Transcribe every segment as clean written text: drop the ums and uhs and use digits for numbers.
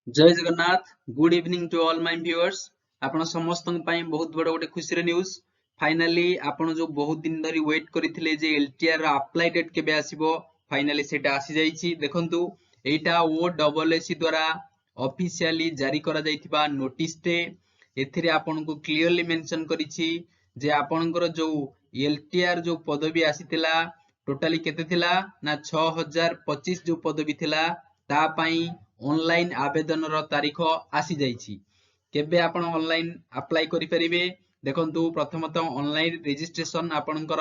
जय Jagannath good evening to all my viewers. आपण समस्त बहुत बड़ गोटे खुशी न्यूज फाइनाली आपण जो बहुत दिन धरी वेट करथिले जे एलटीआर रा अप्लाई डेट केबे आसीबो फाइनाली सेटा आसी जाईची। देखंतु एटा ओडब्ल्यूएससी द्वारा ऑफिशियली जारी करा जाईथिबा नोटिस टे एथिरे आपण को क्लियरली मेंशन करिछि जे आपणकर जो एलटीआर जो पदवी आसीतिला टोटली केते थिला ना 6025 जो पदवी थिला ता पई ऑनलाइन आवेदन रो तारीख आसी जाईची। केबे आपण ऑनलाइन अप्लाई करि परिबे देखंतु प्रथमतः ऑनलाइन रजिस्ट्रेशन आपणकर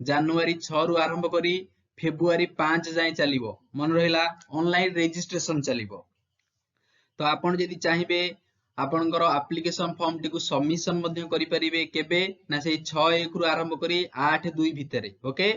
जनवरी 6 रु आरंभ करी फेब्रुआरी 5 जाय चलिबो। मन रहिला ऑनलाइन रजिस्ट्रेशन चलिबो। तो आपण जदि चाहिबे आपणकर एप्लीकेशन फॉर्म टिकु सबमिशन मध्ये करि परिबे केबे ना सेई 6/1 रु आरंभ करी 8/2 भितरे। ओके,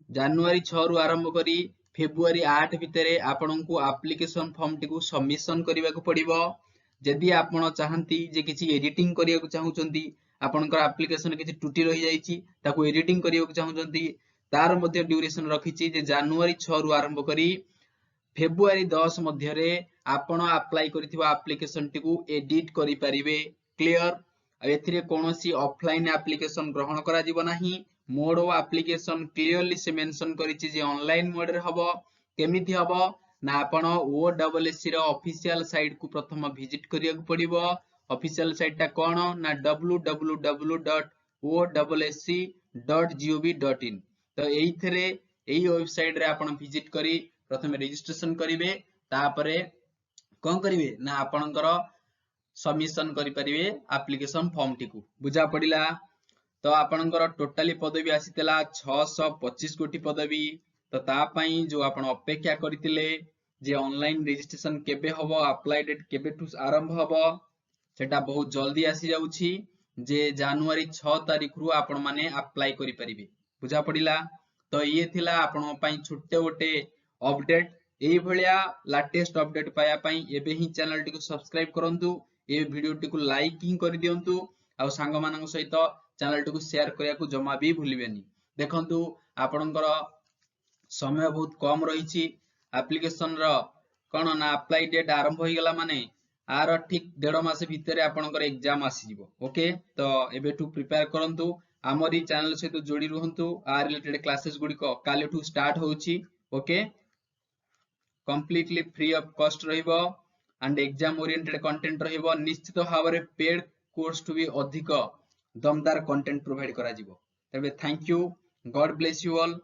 जनवरी 6 रु आरंभ करी फेब्रुआरी 8 भितरे आपनको एप्लीकेशन फॉर्म टिकु सबमिशन करबा को पड़िबो। जदि आपण चाहंती जे किछि एडिटिंग करिया को चाहुचंती आपनकर एप्लीकेशन किछि टुटी रहि जाईची ताकू एडिटिंग करिया को चाहुचंती तार मध्ये ड्यूरेशन रखिछि जे जनवरी 6 रु आरंभ करी फेब्रुआरी 10 मध्य रे आपण अप्लाई करिथिबा एप्लीकेशन टिकु एडिट करि परिबे। क्लियर। एथिरे कोनोसी ऑफलाइन एप्लीकेशन ग्रहण करा जिवो नाही। मोड ऑफ एप्लीकेशन क्लियरली से मेंशन करिछि जे ऑनलाइन मोड रे हबो। केमिति हबो ना आपण ओडब्ल्यूएससी रो ऑफिशियल साइट को प्रथम विजिट करिया को पड़िबो। ऑफिशियल साइट ता कोन ना www.ossc.gov.in। तो एइथरे एई वेबसाइट रे आपण विजिट करी प्रथम रजिस्ट्रेशन करिवे तापरे कोन करिवे ना आपणकर सबमिशन करि परिवे एप्लीकेशन फॉर्म टिकु। बुझा पड़िला। तो आपणकर टोटली पदवी आसीतला 625 कोटी पदवी। तो ता पई जो आपण अपेक्षा करथिले जे ऑनलाइन रजिस्ट्रेशन केबे हबो अप्लाई डेट केबे टू आरंभ हबो सेटा बहुत जल्दी आसी जाउछि जे जनवरी 6 तारिख रु आपण माने अप्लाई करि परिबे। बुझा पड़िला। तो ये थिला आपण पई छुट्टे गोटे अपडेट। एई भलिया लेटेस्ट अपडेट पाया पई एबे ही चैनल टिकु सब्सक्राइब करंतु, ए वीडियो टिकु लाइक ही कर दियंतु आ सांग मानक सहित चैनल टिकु शेयर करिया को जमा भी भूलिबेनी। देखंतु आपणकर समय बहुत कम रहिछि। एप्लीकेशन रो कोन ना अप्लाई डेट आरंभ होई गेला माने आर ठीक 1.5 मास भितरे आपणकर एग्जाम आसी जिवो। ओके, तो एबे टू प्रिपेयर करंतु हमरी चैनल सहित जोड़ी रहंतु। आ रिलेटेड क्लासेस गुडी को काले टू स्टार्ट होउछि। Okay, completely free of cost रहिबो एंड एग्जाम ओरिएंटेड कंटेंट रहिबो। निश्चित भाबरे पेड कोर्स टू भी अधिक दमदार कंटेंट प्रोवाइड करा जिवो। तबे thank you, God bless you all.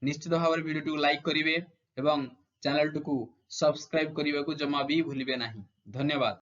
निश्चित भाबरे वीडियो टू लाइक करिवे एवं चैनल टू सब्सक्राइब करिवे को जमा भी भूलिबे नाही। धन्यवाद।